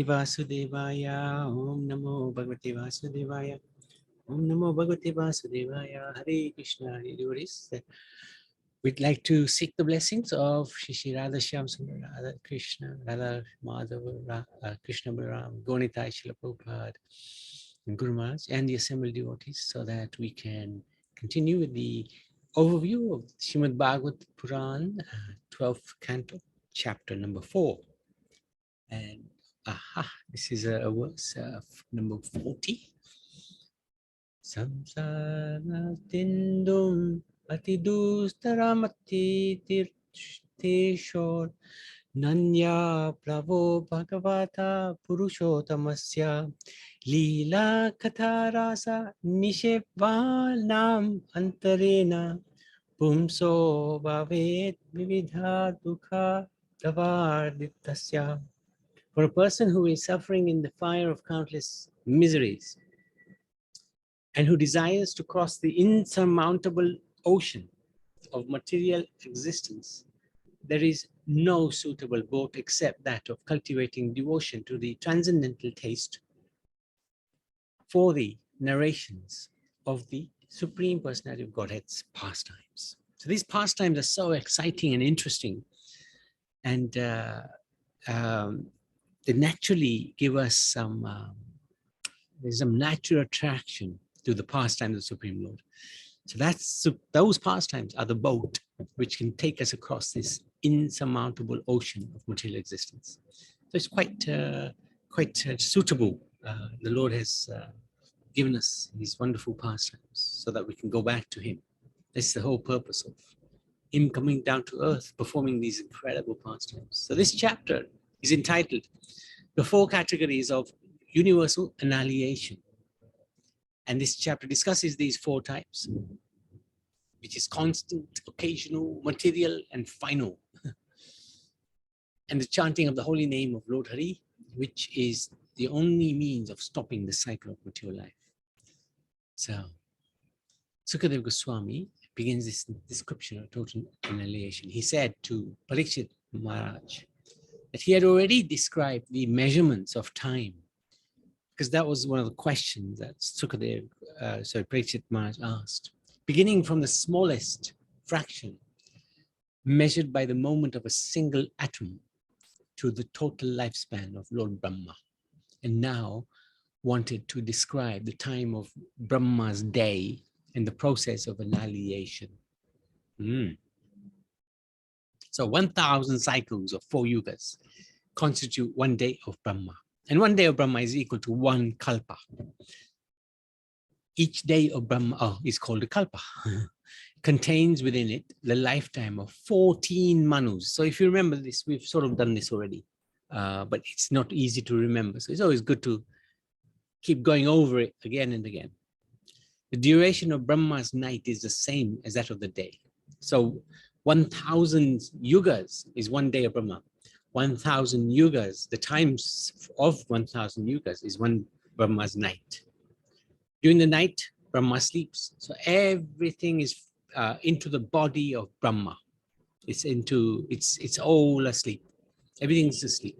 Vasudevaya, Om Namo Bhagavate Vasudevaya, Om Namo Bhagavate Vasudevaya, Hare Krishna, Hare Devotees. We'd like to seek the blessings of Shri Radha Shyam Sundar, Radha Krishna, Radha Madhava, Krishna Balaram, Gonitai Srila Prabhupada, and Guru Maharaj, and the assembled devotees, so that we can continue with the overview of Srimad Bhagavatam Puran, 12th Canto, chapter number 4. And this is a verse number 40. Samsara tindum atidustaramati tirteshor nanya pravo bhagavata purushotamasya lila katharasa nishepvanam antarena pumso bhavet vividha dukha davarditasya. For a person who is suffering in the fire of countless miseries and who desires to cross the insurmountable ocean of material existence, there is no suitable boat except that of cultivating devotion to the transcendental taste for the narrations of the Supreme Personality of Godhead's pastimes. So these pastimes are so exciting and interesting, and they naturally give us some natural attraction to the pastimes of the Supreme Lord. So those pastimes are the boat which can take us across this insurmountable ocean of material existence. So it's quite suitable. The Lord has given us these wonderful pastimes so that we can go back to Him. That's the whole purpose of Him coming down to earth, performing these incredible pastimes. So this chapter is entitled The Four Categories of Universal Annihilation. And this chapter discusses these four types, which is constant, occasional, material, and final. And the chanting of the holy name of Lord Hari, which is the only means of stopping the cycle of material life. So, Sukadeva Goswami begins this description of total annihilation. He said to Parikshit Maharaj that he had already described the measurements of time, because that was one of the questions that Parikshit Maharaj asked. Beginning from the smallest fraction, measured by the moment of a single atom, to the total lifespan of Lord Brahma, and now wanted to describe the time of Brahma's day and the process of annihilation. So 1,000 cycles of 4 yugas constitute 1 day of Brahma. And 1 day of Brahma is equal to 1 kalpa. Each day of Brahma is called a kalpa. Contains within it the lifetime of 14 manus. So if you remember this, we've sort of done this already, but it's not easy to remember. So it's always good to keep going over it again and again. The duration of Brahma's night is the same as that of the day. So 1,000 yugas is 1 day of Brahma. 1,000 yugas, the times of 1,000 yugas is 1 Brahma's night. During the night, Brahma sleeps. So everything is into the body of Brahma. It's all asleep. Everything's asleep.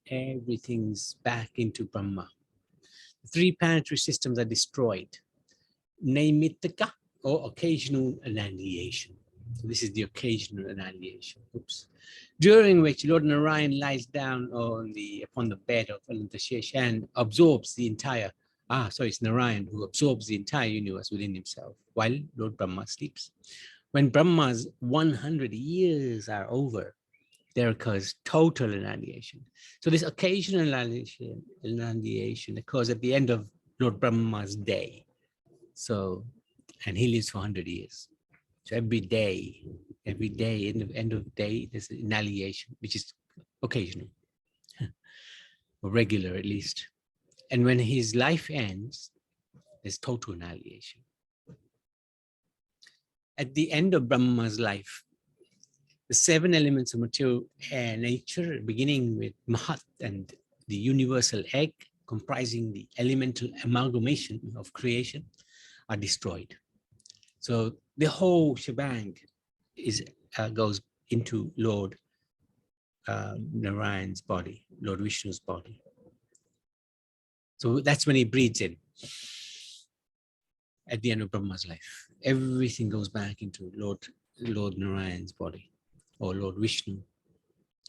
Everything's back into Brahma. The 3 planetary systems are destroyed. Naimittika, or occasional annihilation. So this is the occasional annihilation. Oops. During which Lord Narayan lies down upon the bed of Anantashesha and absorbs the entire. It's Narayan who absorbs the entire universe within himself while Lord Brahma sleeps. When Brahma's 100 years are over, there occurs total annihilation. So this occasional annihilation occurs at the end of Lord Brahma's day. So, and he lives for 100 years. So every end of day, there's annihilation, which is occasional, or regular at least. And when his life ends, there's total annihilation. At the end of Brahma's life, the 7 elements of material nature, beginning with Mahat and the universal egg, comprising the elemental amalgamation of creation, are destroyed. So the whole shebang goes into Lord Narayan's body, Lord Vishnu's body. So that's when he breathes in at the end of Brahma's life. Everything goes back into Lord Narayan's body, or Lord Vishnu.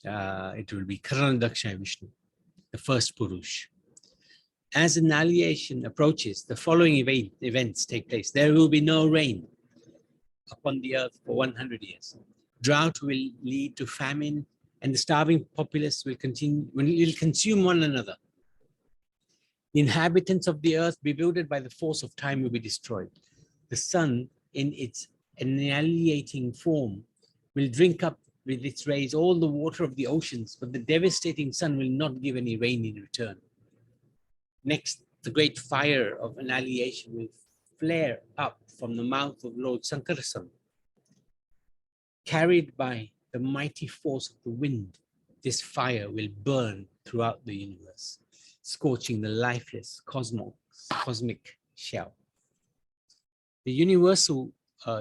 It will be Karanadaksha Vishnu, the first Purush. As annihilation approaches, the following events take place. There will be no rain upon the earth for 100 years. Drought will lead to famine, and the starving populace will consume one another. The inhabitants of the earth, bewildered by the force of time, will be destroyed. The sun, in its annihilating form, will drink up with its rays all the water of the oceans, but the devastating sun will not give any rain in return. Next, the great fire of annihilation will flare up from the mouth of Lord Sankarasana. Carried by the mighty force of the wind, this fire will burn throughout the universe, scorching the lifeless cosmic shell. The universal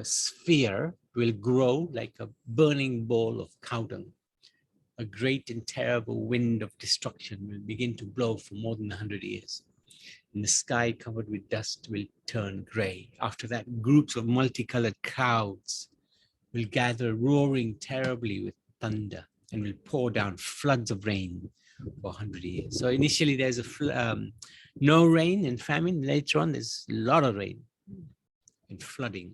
sphere will grow like a burning ball of cow dung. A great and terrible wind of destruction will begin to blow for more than 100 years. And the sky covered with dust will turn gray. After that, groups of multicolored clouds will gather, roaring terribly with thunder, and will pour down floods of rain for 100 years. So initially there's no rain and famine. Later on, there's a lot of rain and flooding.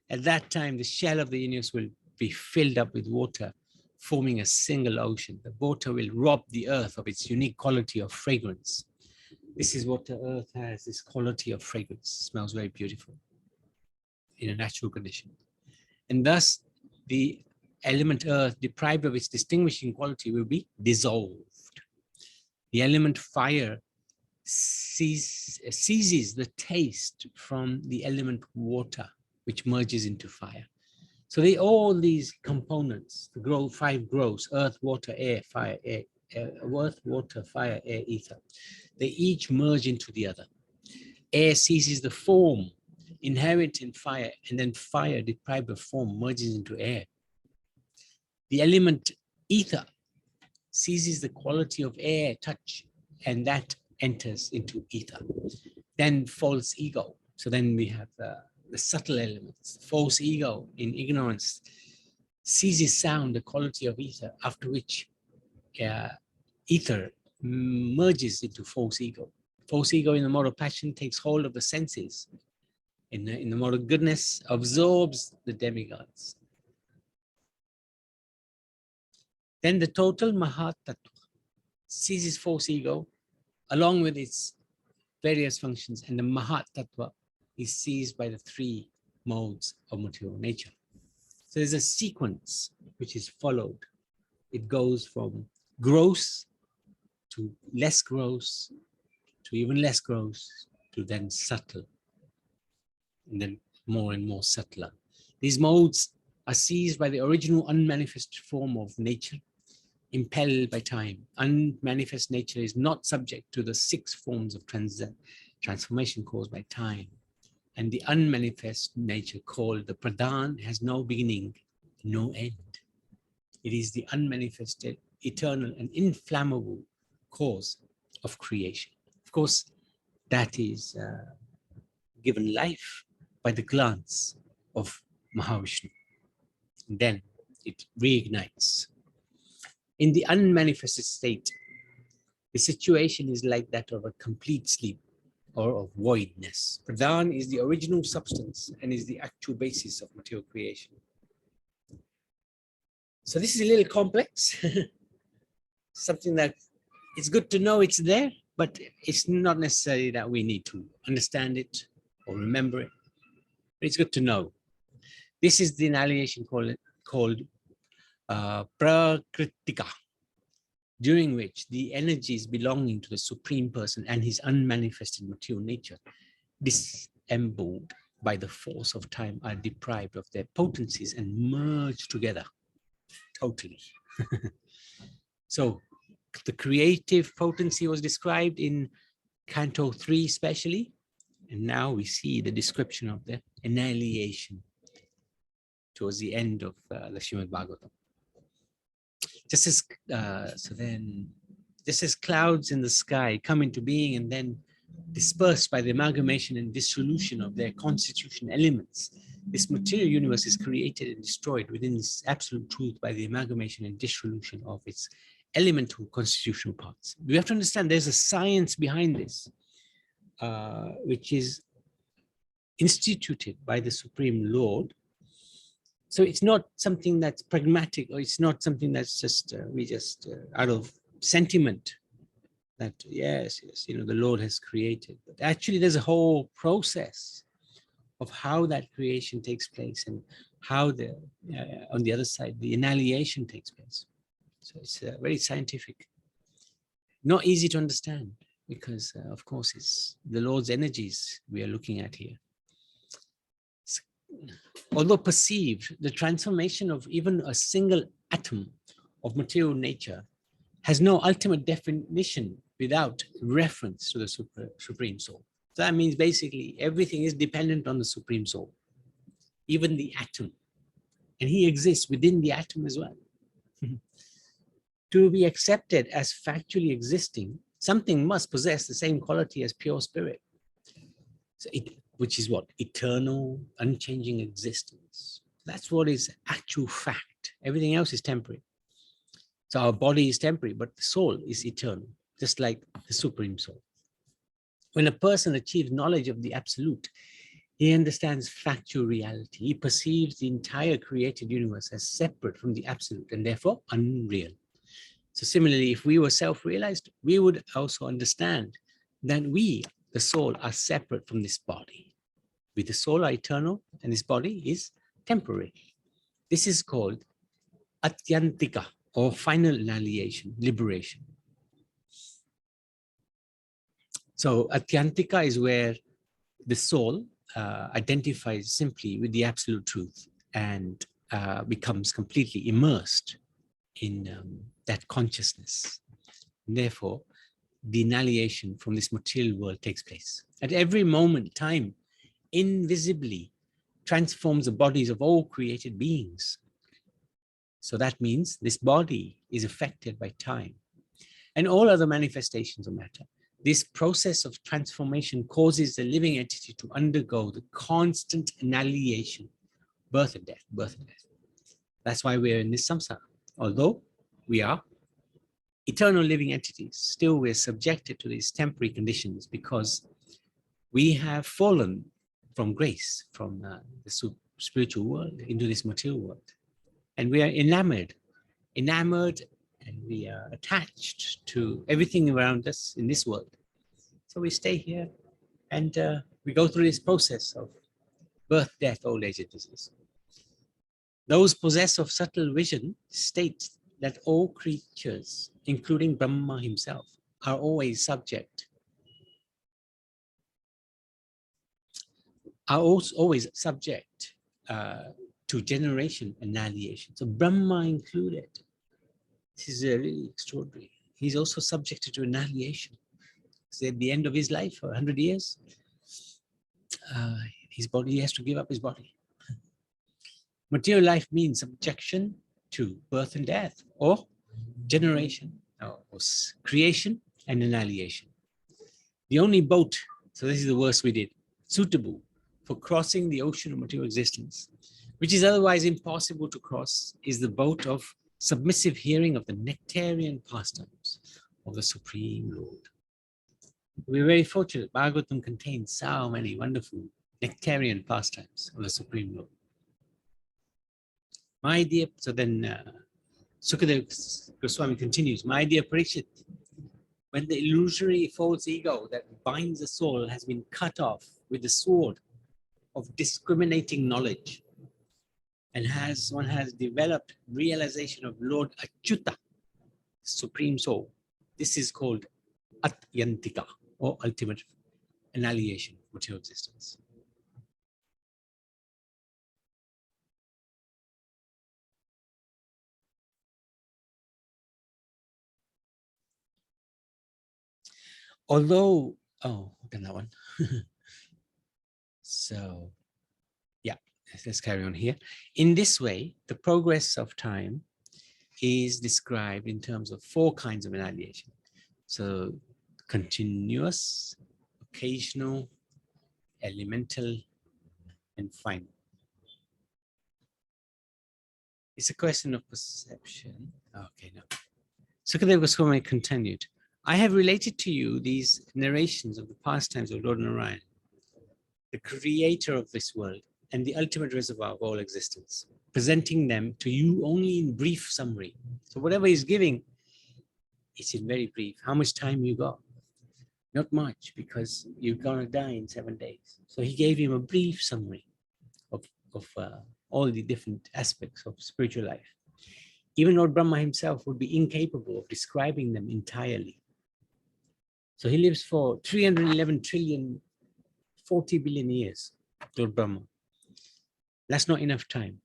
At that time, the shell of the universe will be filled up with water, forming a single ocean. The water will rob the earth of its unique quality of fragrance. This is what the earth has, this quality of fragrance. It smells very beautiful in a natural condition. And thus, the element earth, deprived of its distinguishing quality, will be dissolved. The element fire seizes the taste from the element water, which merges into fire. So all these components, the five growths, earth, water, air, fire, earth, water, fire, air, ether, they each merge into the other. Air seizes the form inherent in fire, and then fire, deprived of form, merges into air. The element ether seizes the quality of air, touch, and that enters into ether. Then false ego. So then we have the subtle elements. False ego in ignorance seizes sound, the quality of ether, after which ether merges into false ego. False ego in the mode of passion takes hold of the senses. In the mode of goodness, absorbs the demigods. Then the total Mahat Tattva seizes false ego along with its various functions, and the Mahat Tattva is seized by the three modes of material nature. So there's a sequence which is followed. It goes from gross to less gross to even less gross to then subtle, and then more and more subtler. These modes are seized by the original unmanifest form of nature, impelled by time. Unmanifest nature is not subject to the 6 forms of transformation caused by time. And the unmanifest nature, called the Pradhan, has no beginning, no end. It is the unmanifested, eternal, and inflammable cause of creation. Of course, that is given life by the glance of Mahavishnu. And then it reignites. In the unmanifested state, the situation is like that of a complete sleep or of voidness. Pradhan is the original substance and is the actual basis of material creation. So this is a little complex, something that it's good to know it's there, but it's not necessary that we need to understand it or remember it. But it's good to know. This is the annihilation called Prakritika, during which the energies belonging to the Supreme Person and his unmanifested material nature, disemboweled by the force of time, are deprived of their potencies and merge together totally. So the creative potency was described in Canto 3 especially, and now we see the description of the annihilation towards the end of the Srimad Bhagavatam. Just as just as clouds in the sky come into being and then dispersed by the amalgamation and dissolution of their constitution elements, this material universe is created and destroyed within this absolute truth by the amalgamation and dissolution of its elemental constitutional parts. We have to understand there's a science behind this, which is instituted by the Supreme Lord. So it's not something that's pragmatic, or it's not something that's just out of sentiment that yes, the Lord has created. But actually, there's a whole process of how that creation takes place and how on the other side, the annihilation takes place. So it's very scientific, not easy to understand because, of course, it's the Lord's energies we are looking at here. Although perceived, the transformation of even a single atom of material nature has no ultimate definition without reference to the Supreme Soul. So that means basically everything is dependent on the Supreme Soul, even the atom. And he exists within the atom as well. To be accepted as factually existing, something must possess the same quality as pure spirit. So which is what? Eternal, unchanging existence. That's what is actual fact. Everything else is temporary. So our body is temporary, but the soul is eternal, just like the Supreme Soul. When a person achieves knowledge of the Absolute, he understands factual reality. He perceives the entire created universe as separate from the Absolute and therefore unreal. So similarly, if we were self-realized, we would also understand that we, the soul, are separate from this body. We, the soul, are eternal, and this body is temporary. This is called Atyantika, or final annihilation, liberation. So Atyantika is where the soul identifies simply with the absolute truth and becomes completely immersed in that consciousness. And therefore, the annihilation from this material world takes place. At every moment, time invisibly transforms the bodies of all created beings. So that means this body is affected by time and all other manifestations of matter. This process of transformation causes the living entity to undergo the constant annihilation, birth and death, birth and death. That's why we're in this samsara. Although we are eternal living entities, still we're subjected to these temporary conditions because we have fallen from grace, from the spiritual world into this material world. And we are enamored, and we are attached to everything around us in this world. So we stay here and we go through this process of birth, death, old age, and disease. Those possessed of subtle vision state that all creatures, including Brahma himself, are always subject to generation and annihilation. So Brahma included. This is really extraordinary. He's also subjected to annihilation. So at the end of his life, for 100 years, his body, he has to give up his body. Material life means subjection to birth and death, or generation, or creation and annihilation. The only boat, so this is the worst we did, suitable for crossing the ocean of material existence, which is otherwise impossible to cross, is the boat of submissive hearing of the nectarian pastimes of the Supreme Lord. We're very fortunate. Bhagavatam contains so many wonderful nectarian pastimes of the Supreme Lord. My dear, so then Sukadeva Goswami continues, my dear Parikshit, when the illusory false ego that binds the soul has been cut off with the sword of discriminating knowledge, and one has developed realization of Lord Achyuta, Supreme Soul, this is called Atyantika, or ultimate annihilation of material existence. Although, done that one. So, yeah, let's carry on here. In this way, the progress of time is described in terms of 4 kinds of annihilation. So continuous, occasional, elemental, and final. It's a question of perception. Okay, no. Sukadeva Goswami continued, I have related to you these narrations of the pastimes of Lord Narayan, the creator of this world and the ultimate reservoir of all existence, presenting them to you only in brief summary. So whatever he's giving, it's in very brief. How much time you got? Not much, because you're gonna die in 7 days. So he gave him a brief summary of all the different aspects of spiritual life. Even Lord Brahma himself would be incapable of describing them entirely. So he lives for 311 trillion, 40 billion years, Lord Brahma. That's not enough time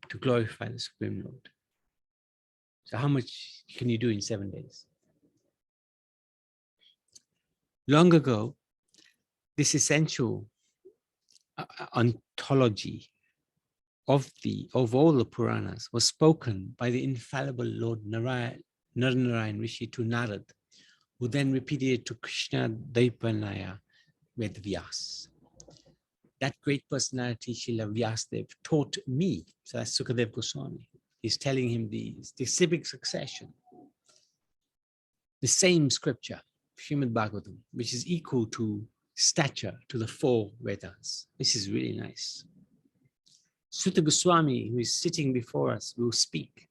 to glorify the Supreme Lord. So how much can you do in 7 days? Long ago, this essential ontology of all the Puranas was spoken by the infallible Lord Narayan Rishi to Narad, who then repeated it to Krishna Daipanaya Vedvyas. That great personality, Srila Vyasadeva, taught me. So that's Sukadeva Goswami. He's telling him the civic succession. The same scripture, Srimad Bhagavatam, which is equal to stature to the 4 Vedas. This is really nice. Sutta Goswami, who is sitting before us, will speak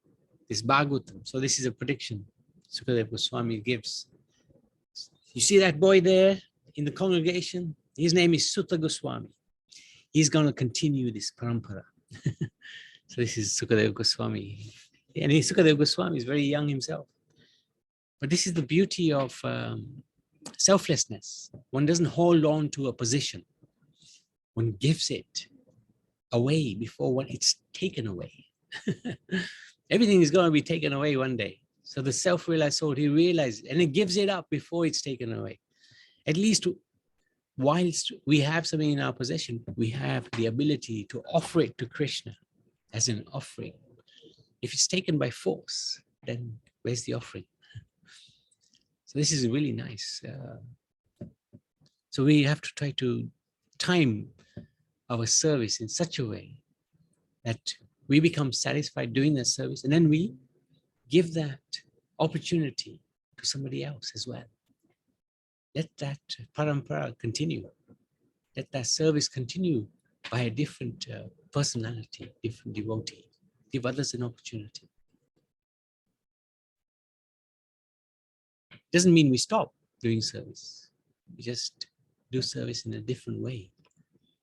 this Bhagavatam. So this is a prediction Sukadeva Goswami gives. You see that boy there in the congregation? His name is Sutta Goswami. He's going to continue this parampara. So this is Sukadeva Goswami. And Sukadeva Goswami is very young himself. But this is the beauty of selflessness. One doesn't hold on to a position. One gives it away before it's taken away. Everything is going to be taken away one day. So the self-realized soul, he realizes, and it gives it up before it's taken away. At least whilst we have something in our possession, we have the ability to offer it to Krishna as an offering. If it's taken by force, then where's the offering? So this is really nice. So we have to try to time our service in such a way that we become satisfied doing that service, and then we give that opportunity to somebody else as well. Let that parampara continue. Let that service continue by a different personality, different devotee. Give others an opportunity. Doesn't mean we stop doing service. We just do service in a different way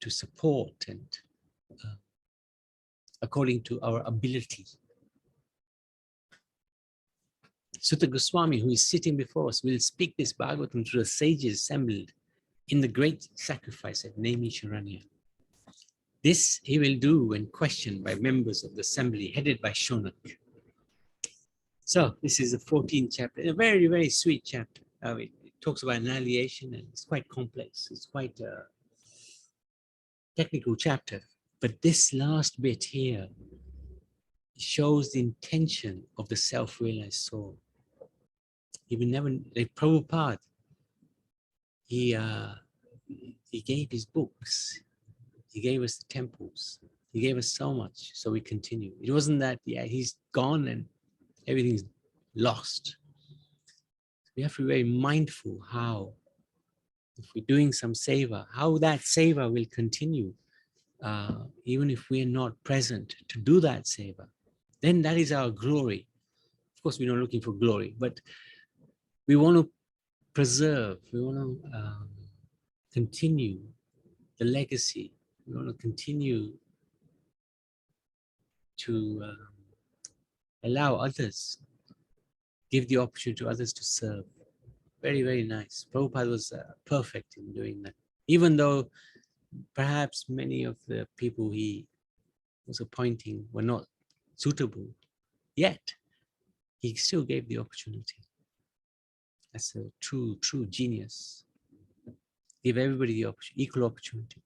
to support and according to our ability. Sutta Goswami, who is sitting before us, will speak this Bhagavatam to the sages assembled in the great sacrifice at Nemi Sharanya. This he will do when questioned by members of the assembly headed by Shonak. So this is the 14th chapter, a very, very sweet chapter. It talks about annihilation, and it's quite complex. It's quite a technical chapter. But this last bit here shows the intention of the self-realized soul. He will never, like Prabhupada, he gave his books. He gave us the temples. He gave us so much, so we continue. It wasn't that, yeah, he's gone and everything's lost. We have to be very mindful how, if we're doing some seva, how that seva will continue, even if we are not present to do that seva. Then that is our glory. Of course, we're not looking for glory, but we want to preserve, we want to continue the legacy. We want to continue to allow others, give the opportunity to others to serve. Very, very nice. Prabhupada was perfect in doing that. Even though perhaps many of the people he was appointing were not suitable, yet he still gave the opportunity. That's a true genius. Give everybody the equal opportunity.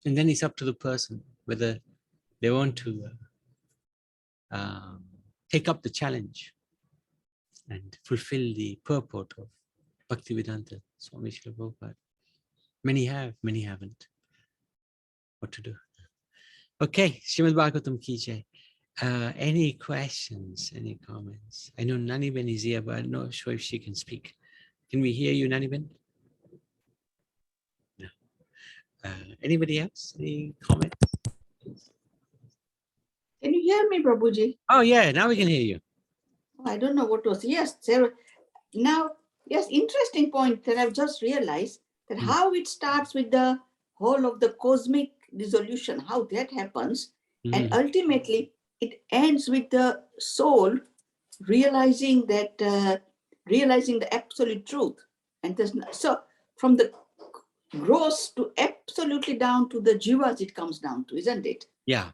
And then it's up to the person whether They want to take up the challenge and fulfill the purport of Bhaktivedanta Swami Srila Prabhupada. Many have, many haven't. What to do? Okay, Srimad Bhagavatam ki jai. Any questions, any comments? I know Naniben is here, but I'm not sure if she can speak. Can we hear you, Naniben? No. Anybody else? Any comments? Can you hear me, Prabhuji? Oh yeah, now we can hear you. I don't know what was. Yes, Sarah. Now, yes, interesting point that I've just realized that how it starts with the whole of the cosmic dissolution, how that happens, and ultimately it ends with the soul realizing that realizing the absolute truth. And so from the gross to absolutely down to the jivas it comes down to, isn't it? Yeah.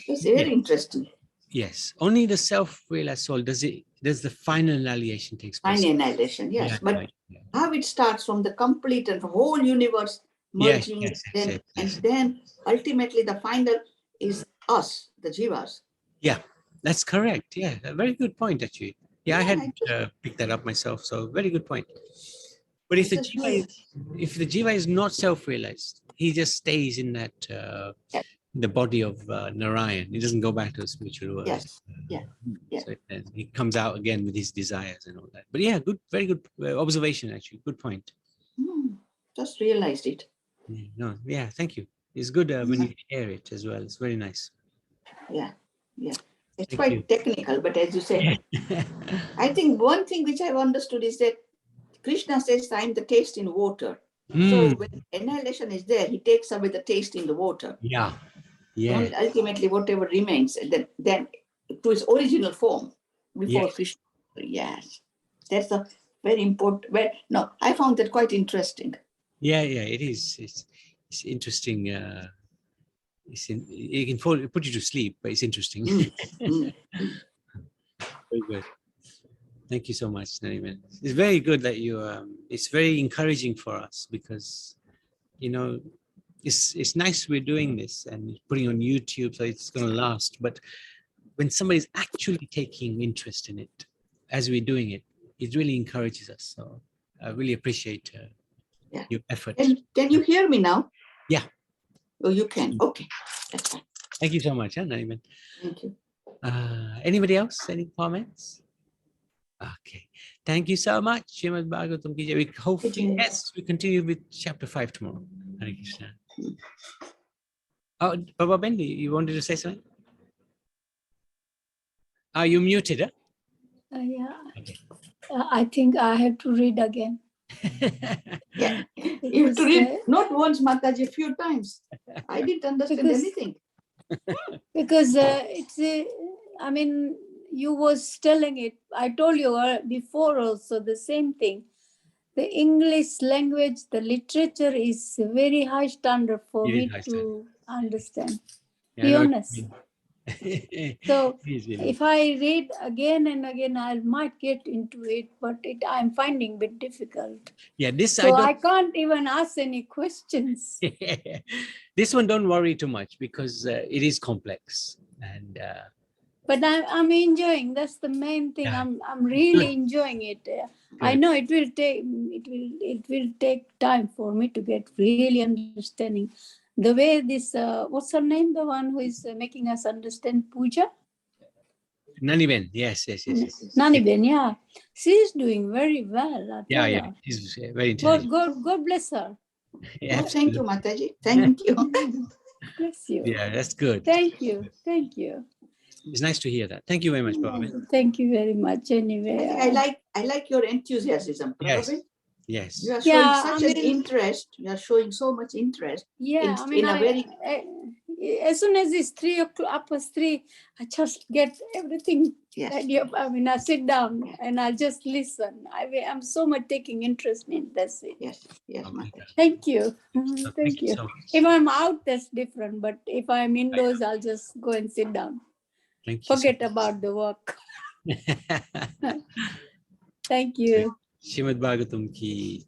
It's very interesting. Yes, only the self-realized soul does the final annihilation takes place. Final annihilation, yes. But how it starts from the complete and the whole universe merging, and then ultimately the final is us, the jivas. Yeah, that's correct. Yeah, a very good point actually. Yeah, I had picked that up myself. So very good point. But if the jiva is not self-realized, he just stays in that the body of Narayan. He doesn't go back to the spiritual world. Yes. So then he comes out again with his desires and all that. But yeah, good, very good observation actually. Good point. Just realized it. Yeah, thank you. It's good when you hear it as well. It's very nice. Yeah. It's quite technical, but as you say, I think one thing which I've understood is that Krishna says, I'm the taste in water. So when annihilation is there, he takes away the taste in the water. Yeah. And ultimately, whatever remains, then to its original form before Krishna. Yes. That's a very important. No, I found that quite interesting. Yeah, it is. It's interesting. It can put you to sleep, but it's interesting. Very good. Thank you so much, Nariman. It's very good that you. It's very encouraging for us because, it's nice we're doing this and putting on YouTube, so it's going to last. But when somebody's actually taking interest in it, as we're doing it, it really encourages us. So I really appreciate your effort. Can you hear me now? Yeah. Oh, you can. Okay, that's fine. Thank you so much, Nariman. Thank you. Anybody else? Any comments? Okay. Thank you so much, Srimad Bhagavatam ki jai. We hopefully, yes, we continue with chapter 5 tomorrow. Hare Krishna. Oh, Baba Bendy, you wanted to say something? Are you muted? Yeah. Okay. I think I have to read again. Yeah, you have to read not once, Mataji, a few times. I didn't understand anything. Because I mean, you was telling it. I told you before also the same thing. The English language, the literature is very high standard for me to understand. Be honest. So if I read again and again, I might get into it, but I'm finding a bit difficult. Yeah, this so I can't even ask any questions. This one, don't worry too much because it is complex and. But I'm enjoying. That's the main thing. I'm really enjoying it. I know it will take time for me to get really understanding. The way this what's her name? The one who is making us understand puja. Naniben, yes. Naniben, yeah. She's doing very well. Yeah. She's very intelligent. God bless her. Yeah, thank you, Mataji. Thank you. Bless you. Yeah, that's good. Thank you. It's nice to hear that. Thank you very much, Bhagavan. Thank you very much. Anyway, I like your enthusiasm, Prabhu. Yes. You are showing such an interest. You are showing so much interest. Yeah, as soon as it's 3 o'clock, past 3, I just get everything ready up. I sit down and I just listen. I'm so much taking interest in that's it. Yes. Thank you. Thank you so much. If I'm out, that's different. But if I'm indoors, I'll just go and sit down. Forget about the work. Thank you. Srimad Bhagavatam ki.